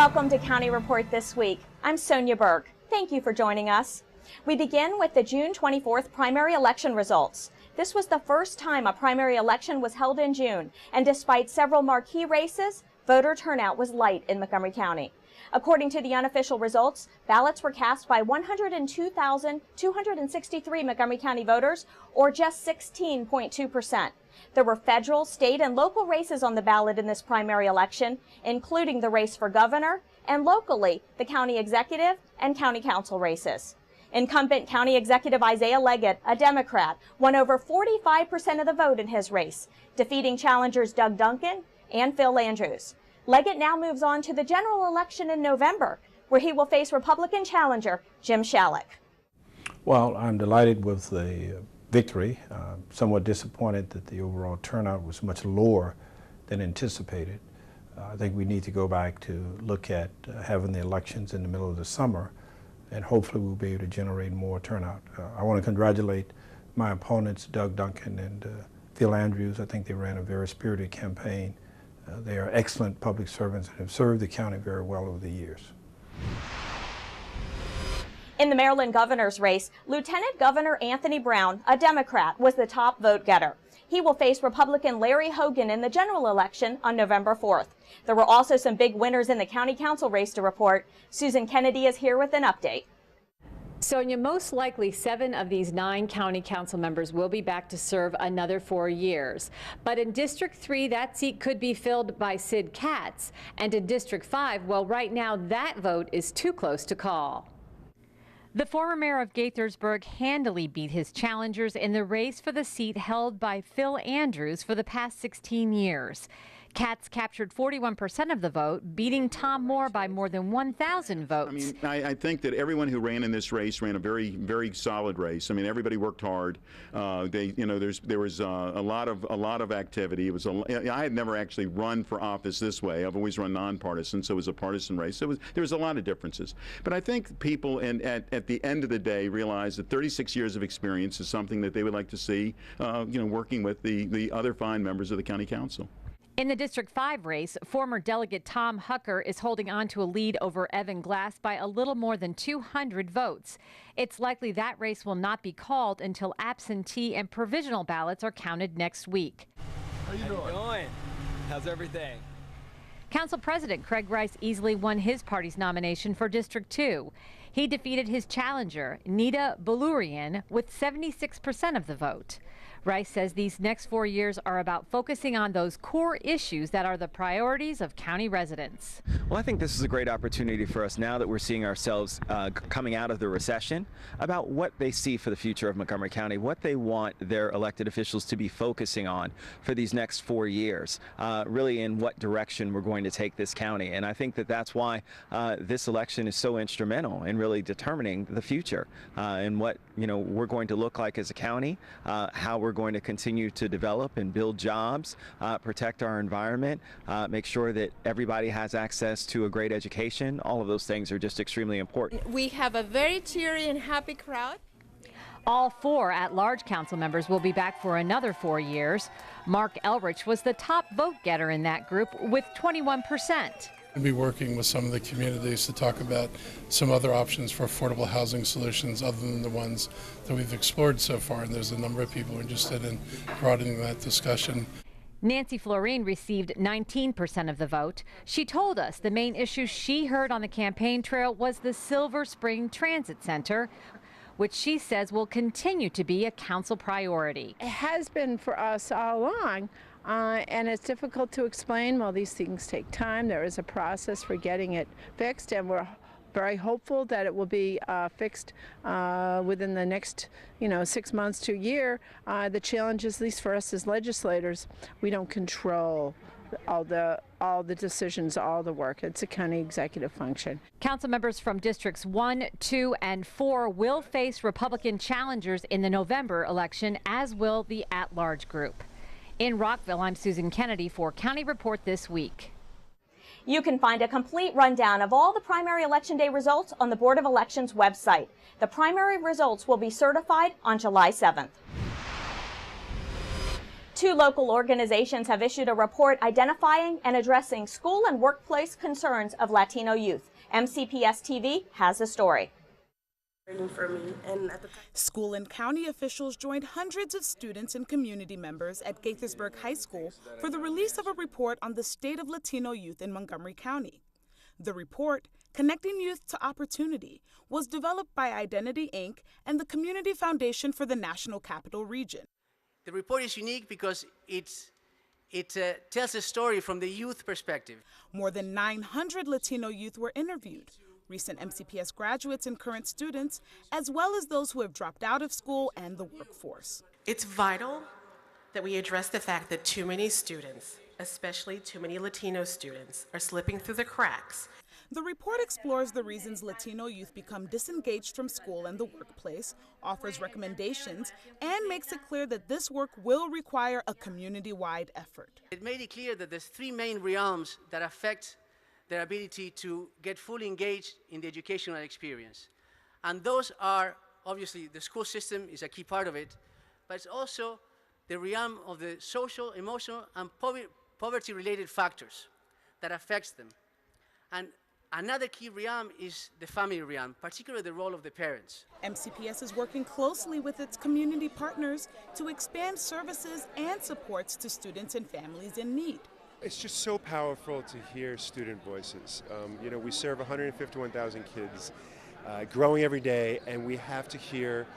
Welcome to County Report This Week. I'm Sonia Berg. Thank you for joining us. We begin with the June 24th primary election results. This was the first time a primary election was held in June, and despite several marquee races, voter turnout was light in Montgomery County. According to the unofficial results, ballots were cast by 102,263 Montgomery County voters, or just 16.2%. There were federal, state, and local races on the ballot in this primary election, including the race for governor, and locally, the county executive and county council races. Incumbent County Executive Isaiah Leggett, a Democrat, won over 45% of the vote in his race, defeating challengers Doug Duncan and Phil Andrews. Leggett now moves on to the general election in November, where he will face Republican challenger Jim Shallek. Well, I'm delighted with the victory. Somewhat disappointed that the overall turnout was much lower than anticipated. I think we need to go back to look at having the elections in the middle of the summer, and hopefully we'll be able to generate more turnout. I want to congratulate my opponents, Doug Duncan and Phil Andrews. I think they ran a very spirited campaign. They are excellent public servants and have served the county very well over the years. In the Maryland governor's race, Lieutenant Governor Anthony Brown, a Democrat, was the top vote getter. He will face Republican Larry Hogan in the general election on November 4th. There were also some big winners in the county council race to report. Susan Kennedy is here with an update. Sonia, most likely 7 of these 9 county council members will be back to serve another 4 years. But in District 3, that seat could be filled by Sid Katz. And in District 5, well, right now that vote is too close to call. The former mayor of Gaithersburg handily beat his challengers in the race for the seat held by Phil Andrews for the past 16 years. Katz captured 41% of the vote, beating Tom Moore by more than 1,000 votes. I think that everyone who ran in this race ran a very, very solid race. I mean, everybody worked hard. There was a lot of activity. I had never actually run for office this way. I've always run nonpartisan, so it was a partisan race. There was a lot of differences. But I think people, at the end of the day, realized that 36 years of experience is something that they would like to see, working with the other fine members of the county council. In the District 5 race, former delegate Tom Hucker is holding on to a lead over Evan Glass by a little more than 200 votes. It's likely that race will not be called until absentee and provisional ballots are counted next week. How you doing? How's everything? Council President Craig Rice easily won his party's nomination for District 2. He defeated his challenger, Nita Balurian, with 76% of the vote. Rice says these next 4 years are about focusing on those core issues that are the priorities of county residents. Well, I think this is a great opportunity for us now that we're seeing ourselves coming out of the recession, about what they see for the future of Montgomery County, what they want their elected officials to be focusing on for these next 4 years, really in what direction we're going to take this county. And I think that that's why this election is so instrumental in really determining the future and what we're going to look like as a county, how we're going to continue to develop and build jobs, protect our environment, make sure that everybody has access to a great education. All of those things are just extremely important. We have a very cheery and happy crowd. All 4 at-large council members will be back for another 4 years. Mark Elrich was the top vote getter in that group with 21%. We'll be working with some of the communities to talk about some other options for affordable housing solutions other than the ones that we've explored so far, and there's a number of people interested in broadening that discussion. Nancy Florine received 19% of the vote. She told us the main issue she heard on the campaign trail was the Silver Spring Transit Center, which she says will continue to be a council priority. It has been for us all along. And it's difficult to explain. Well, these things take time. There is a process for getting it fixed, and we're very hopeful that it will be fixed within the next, 6 months to a year. The challenge is, at least for us as legislators, we don't control all the decisions, all the work. It's a county executive function. Council members from Districts 1, 2, and 4 will face Republican challengers in the November election, as will the at-large group. In Rockville, I'm Susan Kennedy for County Report This Week. You can find a complete rundown of all the primary election day results on the Board of Elections website. The primary results will be certified on July 7th. 2 2 local organizations have issued a report identifying and addressing school and workplace concerns of Latino youth. MCPS TV has the story. School and county officials joined hundreds of students and community members at Gaithersburg High School for the release of a report on the state of Latino youth in Montgomery County. The report, Connecting Youth to Opportunity, was developed by Identity, Inc. and the Community Foundation for the National Capital Region. The report is unique because it tells a story from the youth perspective. More than 900 Latino youth were interviewed, recent MCPS graduates and current students, as well as those who have dropped out of school and the workforce. It's vital that we address the fact that too many students, especially too many Latino students, are slipping through the cracks. The report explores the reasons Latino youth become disengaged from school and the workplace, offers recommendations, and makes it clear that this work will require a community-wide effort. It made it clear that there's 3 main realms that affect their ability to get fully engaged in the educational experience. And those are, obviously, the school system is a key part of it, but it's also the realm of the social, emotional, and poverty-related factors that affects them. And another key realm is the family realm, particularly the role of the parents. MCPS is working closely with its community partners to expand services and supports to students and families in need. It's just so powerful to hear student voices. We serve 151,000 kids growing every day, and we have to hear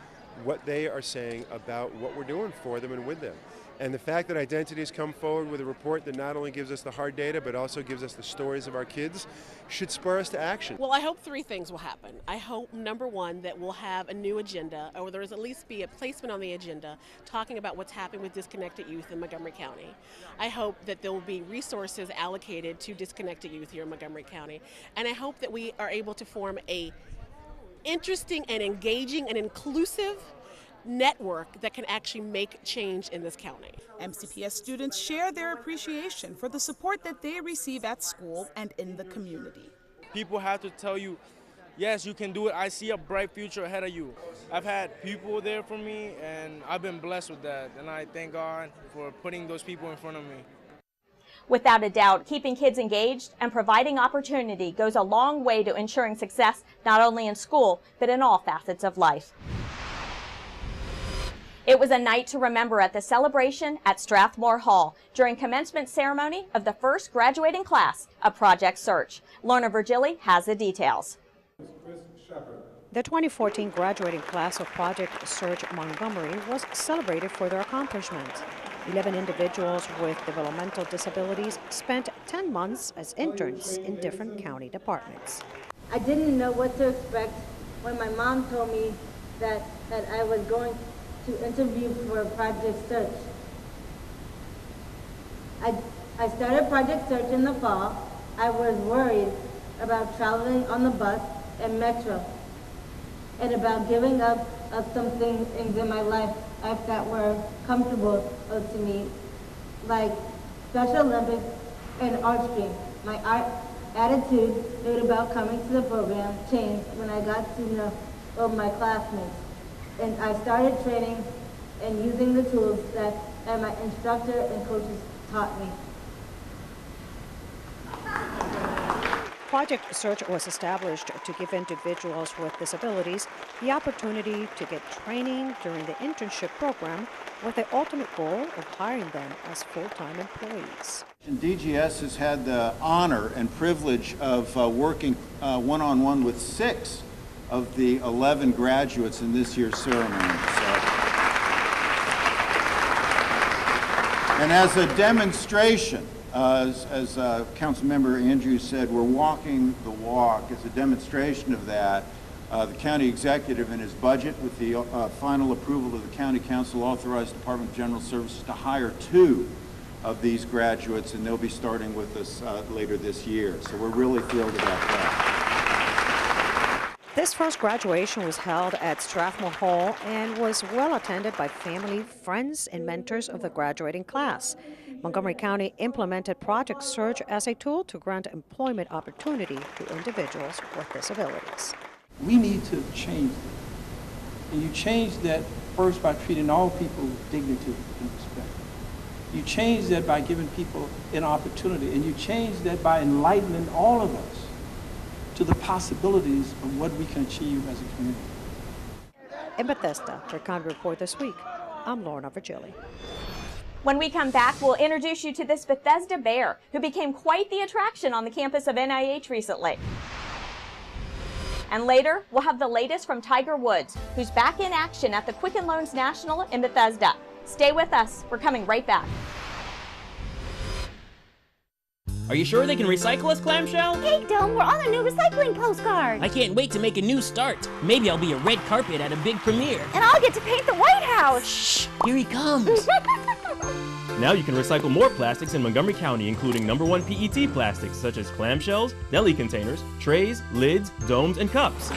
what they are saying about what we're doing for them and with them. And the fact that Identity has come forward with a report that not only gives us the hard data, but also gives us the stories of our kids, should spur us to action. Well, I hope 3 things will happen. I hope, number 1, that we'll have a new agenda, or there will at least be a placement on the agenda talking about what's happening with disconnected youth in Montgomery County. I hope that there will be resources allocated to disconnected youth here in Montgomery County. And I hope that we are able to form a interesting and engaging and inclusive network that can actually make change in this county. MCPS students share their appreciation for the support that they receive at school and in the community. People have to tell you, yes, you can do it. I see a bright future ahead of you. I've had people there for me, and I've been blessed with that. And I thank God for putting those people in front of me. Without a doubt, keeping kids engaged and providing opportunity goes a long way to ensuring success not only in school, but in all facets of life. It was a night to remember at the celebration at Strathmore Hall during commencement ceremony of the first graduating class of Project Search. Lorna Virgili has the details. The 2014 graduating class of Project Search Montgomery was celebrated for their accomplishments. 11 individuals with developmental disabilities spent 10 months as interns in different county departments. I didn't know what to expect when my mom told me that I was going to interview for Project Search. I started Project Search in the fall. I was worried about traveling on the bus and metro and about giving up some things in my life that were comfortable to me, like Special Olympics and art stream. My art attitude about coming to the program changed when I got to know my classmates. And I started training and using the tools that my instructor and coaches taught me. Project Search was established to give individuals with disabilities the opportunity to get training during the internship program with the ultimate goal of hiring them as full-time employees. And DGS has had the honor and privilege of working one-on-one with 6 of the 11 graduates in this year's ceremony. And as a demonstration, as Councilmember Andrews said, we're walking the walk. As a demonstration of that, the county executive in his budget, with the final approval of the county council, authorized Department of General Services to hire 2 of these graduates, and they'll be starting with us later this year. So we're really thrilled about that. This first graduation was held at Strathmore Hall and was well attended by family, friends, and mentors of the graduating class. Montgomery County implemented Project Search as a tool to grant employment opportunity to individuals with disabilities. We need to change that. And you change that first by treating all people with dignity and respect. You change that by giving people an opportunity, and you change that by enlightening all of us to the possibilities of what we can achieve as a community. In Bethesda, for County Report this week, I'm Lorna Virgili. When we come back, we'll introduce you to this Bethesda bear who became quite the attraction on the campus of NIH recently. And later, we'll have the latest from Tiger Woods, who's back in action at the Quicken Loans National in Bethesda. Stay with us. We're coming right back. Are you sure they can recycle us, Clamshell? Hey, Dome, we're on a new recycling postcard. I can't wait to make a new start. Maybe I'll be a red carpet at a big premiere. And I'll get to paint the White House. Shh, here he comes. Now you can recycle more plastics in Montgomery County, including #1 PET plastics such as clamshells, deli containers, trays, lids, domes, and cups.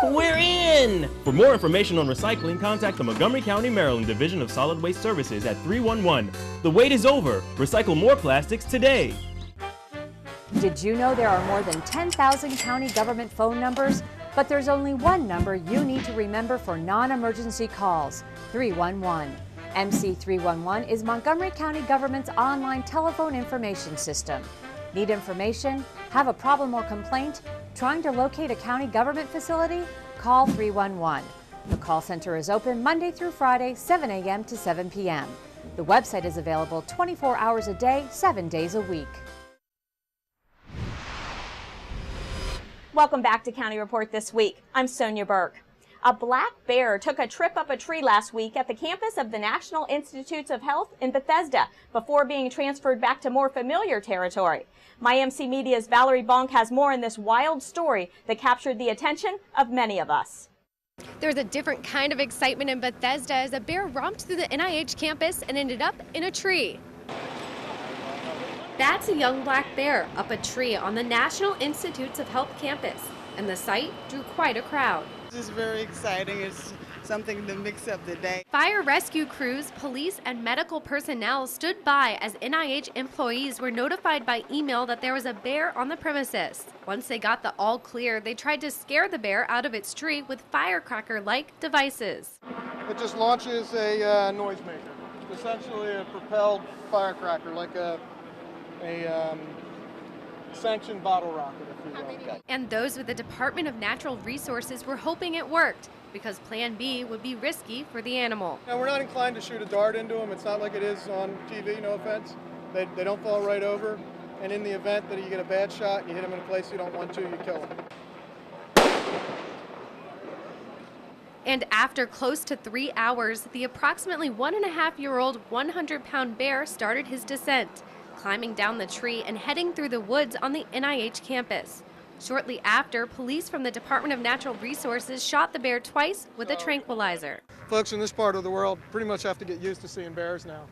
We're in! For more information on recycling, contact the Montgomery County, Maryland Division of Solid Waste Services at 311. The wait is over. Recycle more plastics today. Did you know there are more than 10,000 county government phone numbers? But there's only one number you need to remember for non-emergency calls, 311. MC311 is Montgomery County government's online telephone information system. Need information? Have a problem or complaint? Trying to locate a county government facility? Call 311. The call center is open Monday through Friday, 7 a.m. to 7 p.m. The website is available 24 hours a day, 7 days a week. Welcome back to County Report This Week. I'm Sonia Burke. A black bear took a trip up a tree last week at the campus of the National Institutes of Health in Bethesda before being transferred back to more familiar territory. MyMC Media's Valerie Bonk has more in this wild story that captured the attention of many of us. There's a different kind of excitement in Bethesda as a bear romped through the NIH campus and ended up in a tree. That's a young black bear up a tree on the National Institutes of Health campus, and the sight drew quite a crowd. This is very exciting. It's something to mix up the day. Fire rescue crews, police, and medical personnel stood by as NIH employees were notified by email that there was a bear on the premises. Once they got the all clear, they tried to scare the bear out of its tree with firecracker-like devices. It just launches a noisemaker, essentially a propelled firecracker, like a sanctioned bottle rocket, if you will. And those with the Department of Natural Resources were hoping it worked, because Plan B would be risky for the animal. Now, we're not inclined to shoot a dart into them. It's not like it is on TV, no offense. They don't fall right over. And in the event that you get a bad shot, you hit them in a place you don't want to, you kill them. And after close to 3 hours, the approximately 1.5-year-old 100-pound bear started his descent, climbing down the tree and heading through the woods on the NIH campus. Shortly after, police from the Department of Natural Resources shot the bear twice with a tranquilizer. Folks in this part of the world pretty much have to get used to seeing bears now.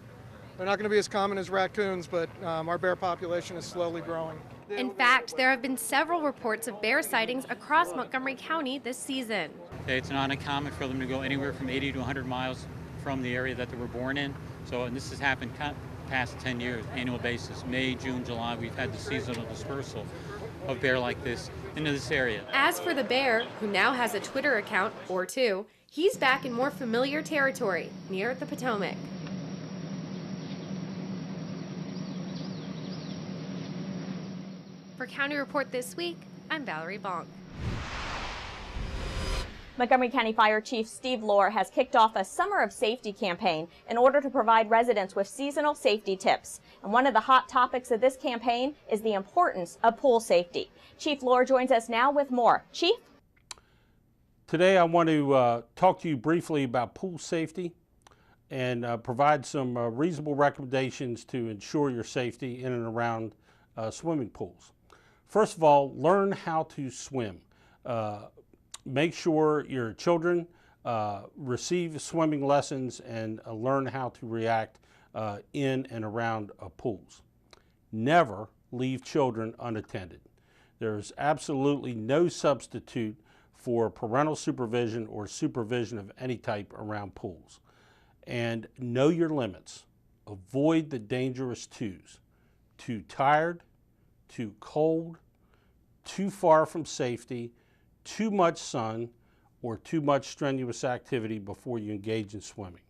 They're not going to be as common as raccoons, but our bear population is slowly growing. In fact, there have been several reports of bear sightings across Montgomery County this season. It's not uncommon for them to go anywhere from 80 to 100 miles from the area that they were born in. And this has happened past 10 years, annual basis. May, June, July, we've had the seasonal dispersal of bear like this into this area. As for the bear, who now has a Twitter account or two, he's back in more familiar territory near the Potomac. For County Report This Week, I'm Valerie Bonk. Montgomery County Fire Chief Steve Lohr has kicked off a Summer of Safety campaign in order to provide residents with seasonal safety tips. And one of the hot topics of this campaign is the importance of pool safety. Chief Lohr joins us now with more. Chief? Today I want to talk to you briefly about pool safety and provide some reasonable recommendations to ensure your safety in and around swimming pools. First of all, learn how to swim. Make sure your children receive swimming lessons and learn how to react in and around pools. Never leave children unattended. There's absolutely no substitute for parental supervision or supervision of any type around pools. And know your limits. Avoid the dangerous twos. Too tired, too cold, too far from safety, too much sun, or too much strenuous activity before you engage in swimming.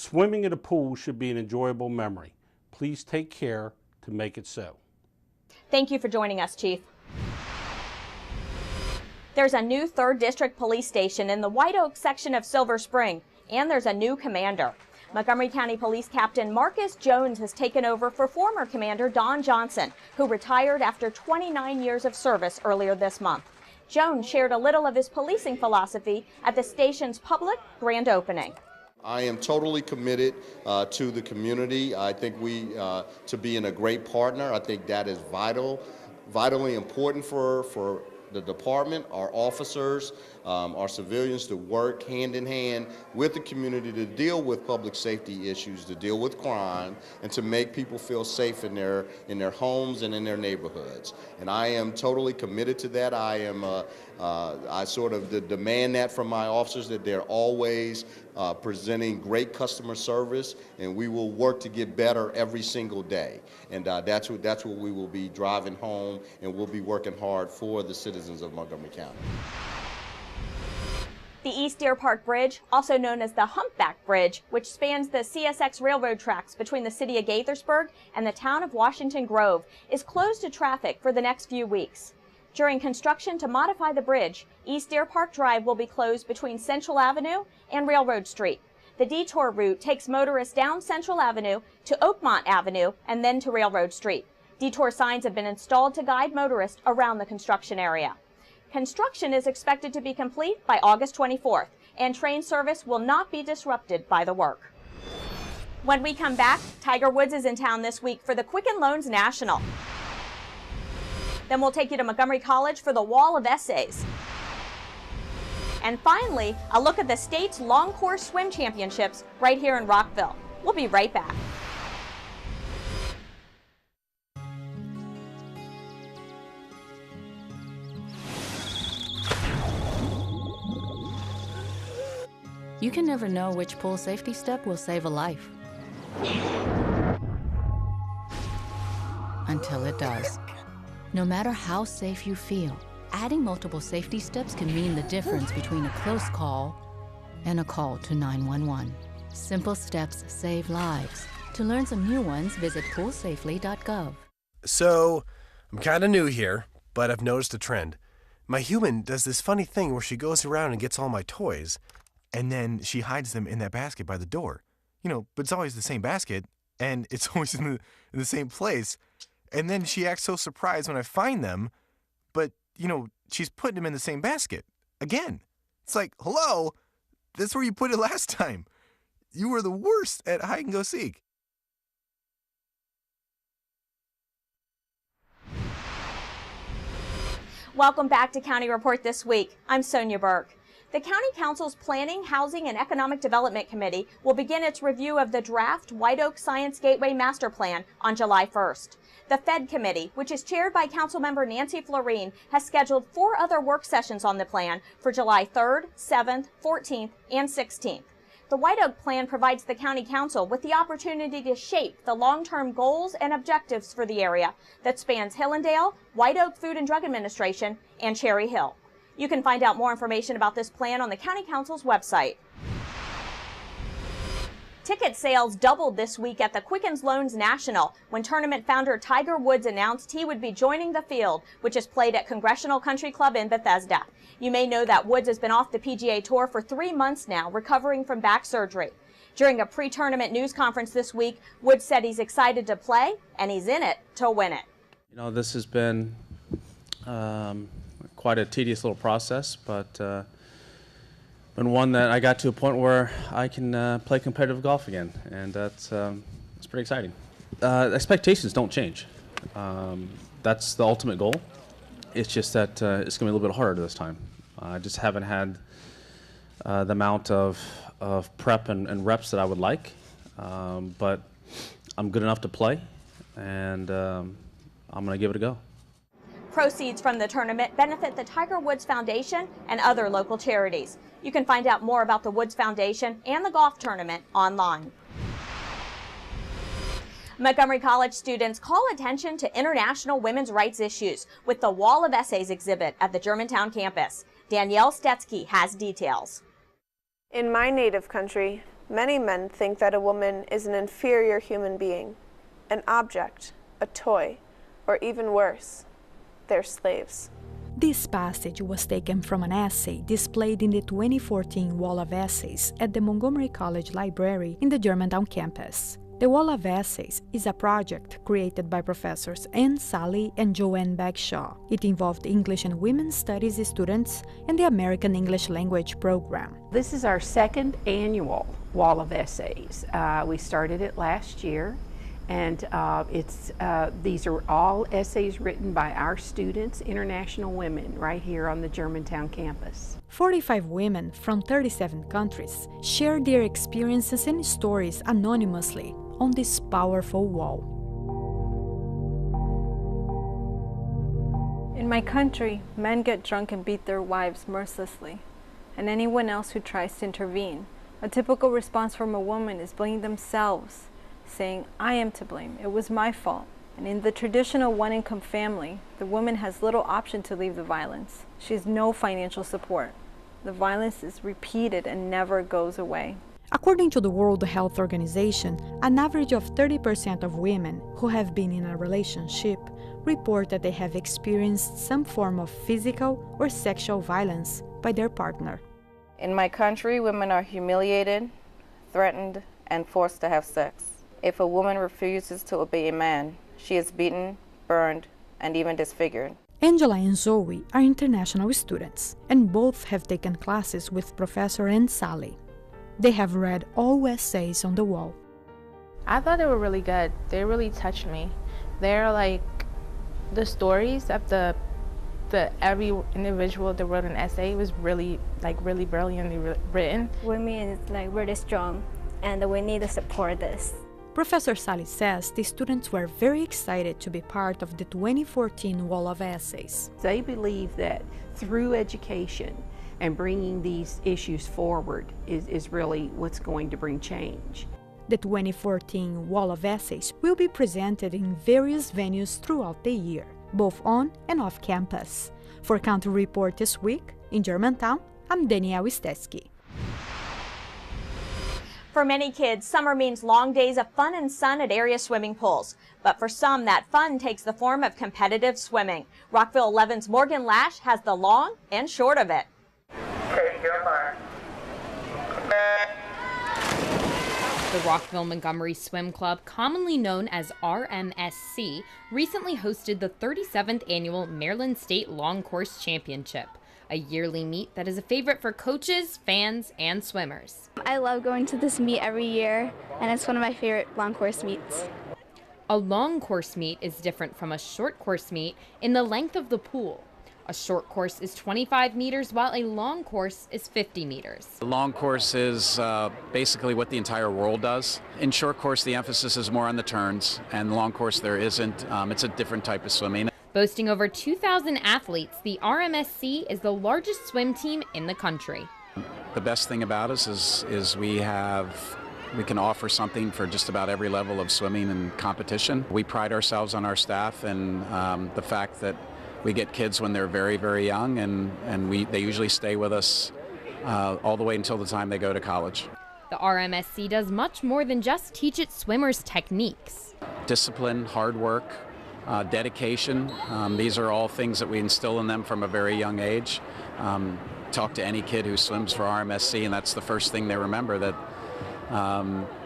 Swimming in a pool should be an enjoyable memory. Please take care to make it so. Thank you for joining us, Chief. There's a new 3rd District Police Station in the White Oak section of Silver Spring, and there's a new commander. Montgomery County Police Captain Marcus Jones has taken over for former Commander Don Johnson, who retired after 29 years of service earlier this month. Jones shared a little of his policing philosophy at the station's public grand opening. I am totally committed to the community. I think to being a great partner, I think that is vitally important for the department, our officers, our civilians to work hand in hand with the community to deal with public safety issues, to deal with crime, and to make people feel safe in their homes and in their neighborhoods. And I am totally committed to that. I sort of demand that from my officers, that they're always presenting great customer service, and we will work to get better every single day. And that's what we will be driving home, and we'll be working hard for the citizens of Montgomery County. The East Airpark Bridge, also known as the Humpback Bridge, which spans the CSX railroad tracks between the city of Gaithersburg and the town of Washington Grove, is closed to traffic for the next few weeks. During construction to modify the bridge, East Airpark Drive will be closed between Central Avenue and Railroad Street. The detour route takes motorists down Central Avenue to Oakmont Avenue and then to Railroad Street. Detour signs have been installed to guide motorists around the construction area. Construction is expected to be complete by August 24th, and train service will not be disrupted by the work. When we come back, Tiger Woods is in town this week for the Quicken Loans National. Then we'll take you to Montgomery College for the Wall of Essays. And finally, a look at the state's long course swim championships right here in Rockville. We'll be right back. You can never know which pool safety step will save a life. Until it does. No matter how safe you feel, adding multiple safety steps can mean the difference between a close call and a call to 911. Simple steps save lives. To learn some new ones, visit poolsafely.gov. So, I'm kind of new here, but I've noticed a trend. My human does this funny thing where she goes around and gets all my toys, and then she hides them in that basket by the door. But it's always the same basket, and it's always in the same place. And then she acts so surprised when I find them, but, she's putting them in the same basket. Again. It's like, hello, that's where you put it last time. You were the worst at hide and go seek. Welcome back to County Report This Week. I'm Sonia Burke. The County Council's Planning, Housing, and Economic Development Committee will begin its review of the draft White Oak Science Gateway Master Plan on July 1st. The Fed Committee, which is chaired by Councilmember Nancy Florine, has scheduled 4 other work sessions on the plan for July 3rd, 7th, 14th, and 16th. The White Oak Plan provides the County Council with the opportunity to shape the long-term goals and objectives for the area that spans Hillendale, White Oak Food and Drug Administration, and Cherry Hill. You can find out more information about this plan on the County Council's website. Ticket sales doubled this week at the Quicken Loans National when tournament founder Tiger Woods announced he would be joining the field, which is played at Congressional Country Club in Bethesda. You may know that Woods has been off the PGA Tour for 3 months now, recovering from back surgery. During a pre-tournament news conference this week, Woods said he's excited to play, and he's in it to win it. This has been quite a tedious little process, but one that I got to a point where I can play competitive golf again, and it's pretty exciting. Expectations don't change. That's the ultimate goal. It's just that it's going to be a little bit harder this time. I just haven't had the amount of prep and reps that I would like, but I'm good enough to play, and I'm going to give it a go. Proceeds from the tournament benefit the Tiger Woods Foundation and other local charities. You can find out more about the Woods Foundation and the golf tournament online. Montgomery College students call attention to international women's rights issues with the Wall of Essays exhibit at the Germantown campus. Danielle Stetsky has details. In my native country, Many men think that a woman is an inferior human being, an object, a toy, or even worse, they're slaves. This passage was taken from an essay displayed in the 2014 Wall of Essays at the Montgomery College Library in the Germantown campus. The Wall of Essays is a project created by professors Anne Sally and Joanne Bagshaw. It involved English and Women's Studies students and the American English Language Program. This is our second annual Wall of Essays. We started it last year, and these are all essays written by our students, international women, right here on the Germantown campus. 45 women from 37 countries shared their experiences and stories anonymously on this powerful wall. In my country, men get drunk and beat their wives mercilessly, and anyone else who tries to intervene. A typical response from a woman is blaming themselves, saying, "I am to blame, it was my fault." And in the traditional one-income family, the woman has little option to leave the violence. She has no financial support. The violence is repeated and never goes away. According to the World Health Organization, an average of 30% of women who have been in a relationship report that they have experienced some form of physical or sexual violence by their partner. In my country, women are humiliated, threatened, and forced to have sex. If a woman refuses to obey a man, she is beaten, burned, and even disfigured. Angela and Zoe are international students, and both have taken classes with Professor Anne Sally. They have read all essays on the wall. I thought they were really good. They really touched me. They're like the stories of every individual that wrote an essay was really brilliantly written. Women is like really strong, and we need to support this. Professor Sally says the students were very excited to be part of the 2014 Wall of Essays. They believe that through education and bringing these issues forward is really what's going to bring change. The 2014 Wall of Essays will be presented in various venues throughout the year, both on and off campus. For Country Report this week, in Germantown, I'm Danielle Stesky. For many kids, summer means long days of fun and sun at area swimming pools. But for some, that fun takes the form of competitive swimming. Rockville 11's Morgan Lash has the long and short of it. Take your mark. The Rockville Montgomery Swim Club, commonly known as RMSC, recently hosted the 37th annual Maryland State Long Course Championship, a yearly meet that is a favorite for coaches, fans, and swimmers. I love going to this meet every year, and it's one of my favorite long course meets. A long course meet is different from a short course meet in the length of the pool. A short course is 25 meters, while a long course is 50 meters. The long course is basically what the entire world does. In short course, the emphasis is more on the turns, and long course there isn't. It's a different type of swimming. Boasting over 2,000 athletes, the RMSC is the largest swim team in the country. The best thing about us is we can offer something for just about every level of swimming and competition. We pride ourselves on our staff and the fact that we get kids when they're very, very young, and they usually stay with us all the way until the time they go to college. The RMSC does much more than just teach its swimmers techniques. Discipline, hard work, dedication, these are all things that we instill in them from a very young age. Talk to any kid who swims for RMSC, and that's the first thing they remember, that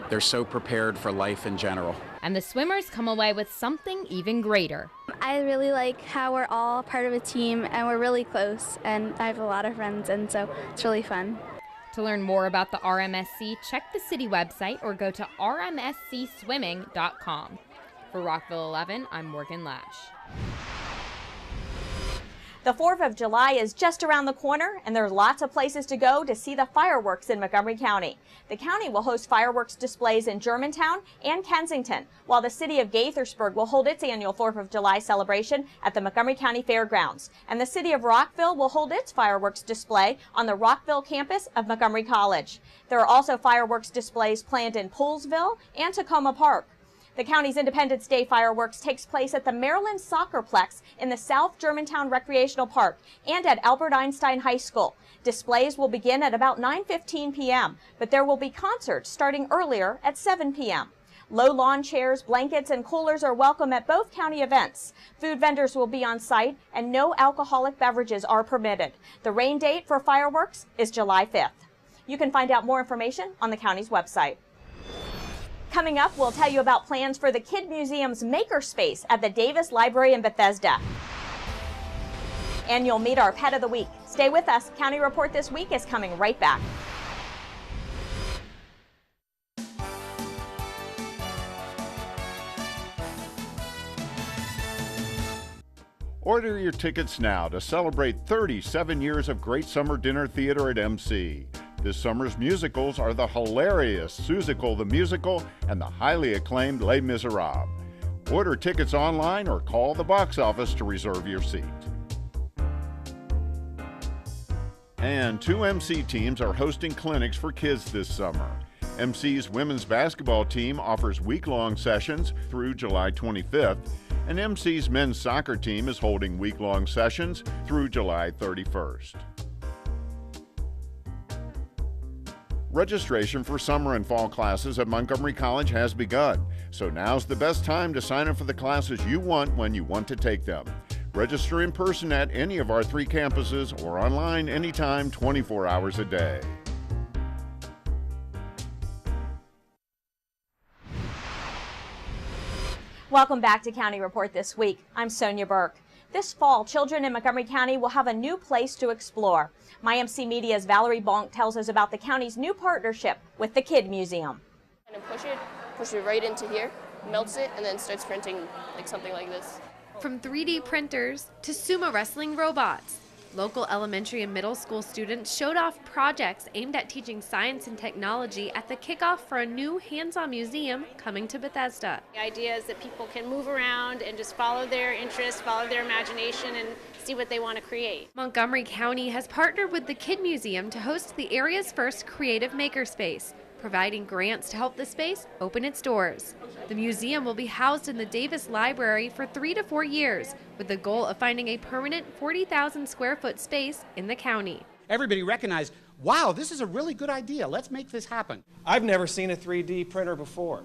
they're so prepared for life in general. And the swimmers come away with something even greater. I really like how we're all part of a team and we're really close, and I have a lot of friends, and so it's really fun. To learn more about the RMSC, check the city website or go to rmscswimming.com. For Rockville 11, I'm Morgan Lash. The 4th of July is just around the corner, and there's lots of places to go to see the fireworks in Montgomery County. The county will host fireworks displays in Germantown and Kensington, while the city of Gaithersburg will hold its annual 4th of July celebration at the Montgomery County Fairgrounds. And the city of Rockville will hold its fireworks display on the Rockville campus of Montgomery College. There are also fireworks displays planned in Poolsville and Tacoma Park. The county's Independence Day fireworks takes place at the Maryland Soccerplex in the South Germantown Recreational Park and at Albert Einstein High School. Displays will begin at about 9:15 p.m., but there will be concerts starting earlier at 7 p.m. Low lawn chairs, blankets, and coolers are welcome at both county events. Food vendors will be on site, and no alcoholic beverages are permitted. The rain date for fireworks is July 5th. You can find out more information on the county's website. Coming up, we'll tell you about plans for the Kid Museum's makerspace at the Davis Library in Bethesda. And you'll meet our Pet of the Week. Stay with us. County Report This Week is coming right back. Order your tickets now to celebrate 37 years of great summer dinner theater at MC. This summer's musicals are the hilarious Seussical the Musical and the highly acclaimed Les Miserables. Order tickets online or call the box office to reserve your seat. And 2 MC teams are hosting clinics for kids this summer. MC's women's basketball team offers week-long sessions through July 25th, and MC's men's soccer team is holding week-long sessions through July 31st. Registration for summer and fall classes at Montgomery College has begun, so now's the best time to sign up for the classes you want when you want to take them. Register in person at any of our 3 campuses or online anytime, 24 hours a day. Welcome back to County Report This Week. I'm Sonia Burke. This fall, children in Montgomery County will have a new place to explore. MyMC Media's Valerie Bonk tells us about the county's new partnership with the Kid Museum. And push it right into here, melts it, and then starts printing like something like this. From 3D printers to sumo wrestling robots, local elementary and middle school students showed off projects aimed at teaching science and technology at the kickoff for a new hands-on museum coming to Bethesda. The idea is that people can move around and just follow their interests, follow their imagination, and see what they want to create. Montgomery County has partnered with the Kid Museum to host the area's first creative makerspace, providing grants to help the space open its doors. The museum will be housed in the Davis Library for 3 to 4 years, with the goal of finding a permanent 40,000 square foot space in the county. Everybody recognized, wow, this is a really good idea. Let's make this happen. I've never seen a 3D printer before.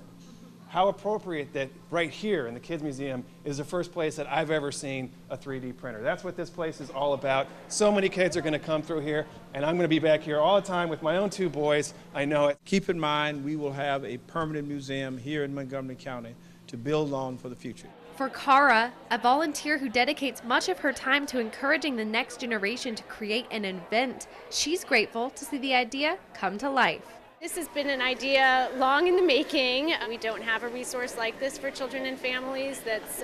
How appropriate that right here in the Kids Museum is the first place that I've ever seen a 3D printer. That's what this place is all about. So many kids are going to come through here, and I'm going to be back here all the time with my own 2 boys. I know it. Keep in mind, we will have a permanent museum here in Montgomery County to build on for the future. For Cara, a volunteer who dedicates much of her time to encouraging the next generation to create an event, she's grateful to see the idea come to life. This has been an idea long in the making. We don't have a resource like this for children and families that's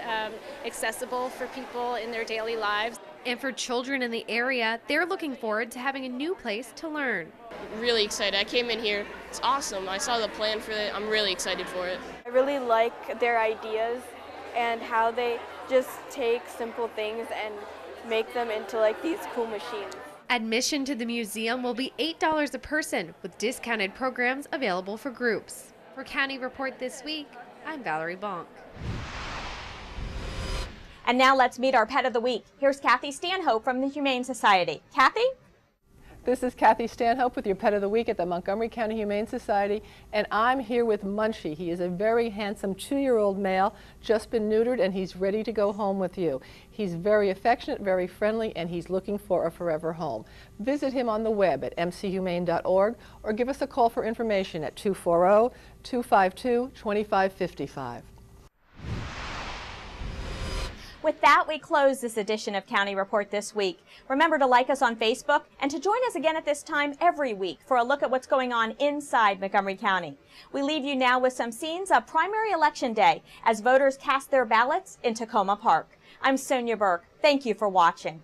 accessible for people in their daily lives. And for children in the area, they're looking forward to having a new place to learn. Really excited. I came in here. It's awesome. I saw the plan for it. I'm really excited for it. I really like their ideas and how they just take simple things and make them into like these cool machines. Admission to the museum will be $8 a person, with discounted programs available for groups. For County Report This Week, I'm Valerie Bonk. And now let's meet our Pet of the Week. Here's Kathy Stanhope from the Humane Society. Kathy? This is Kathy Stanhope with your Pet of the Week at the Montgomery County Humane Society, and I'm here with Munchie. He is a very handsome 2-year-old male, just been neutered, and he's ready to go home with you. He's very affectionate, very friendly, and he's looking for a forever home. Visit him on the web at mchumane.org or give us a call for information at 240-252-2555. With that, we close this edition of County Report This Week. Remember to like us on Facebook and to join us again at this time every week for a look at what's going on inside Montgomery County. We leave you now with some scenes of primary election day as voters cast their ballots in Tacoma Park. I'm Sonia Burke. Thank you for watching.